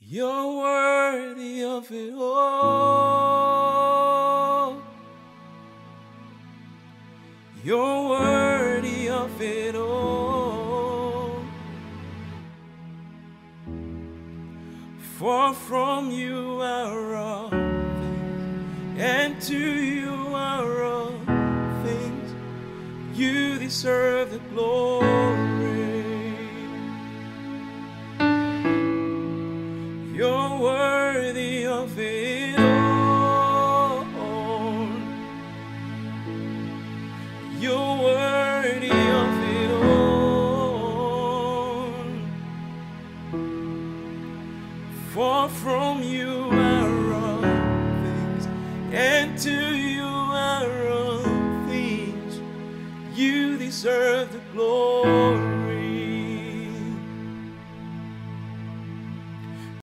You're worthy of it all. You're worthy of it all. For from you are all things, and to you are all things. You deserve the glory. You're worthy of it all. You're worthy of it all. For from you are all things, and to you are all things. You deserve the glory.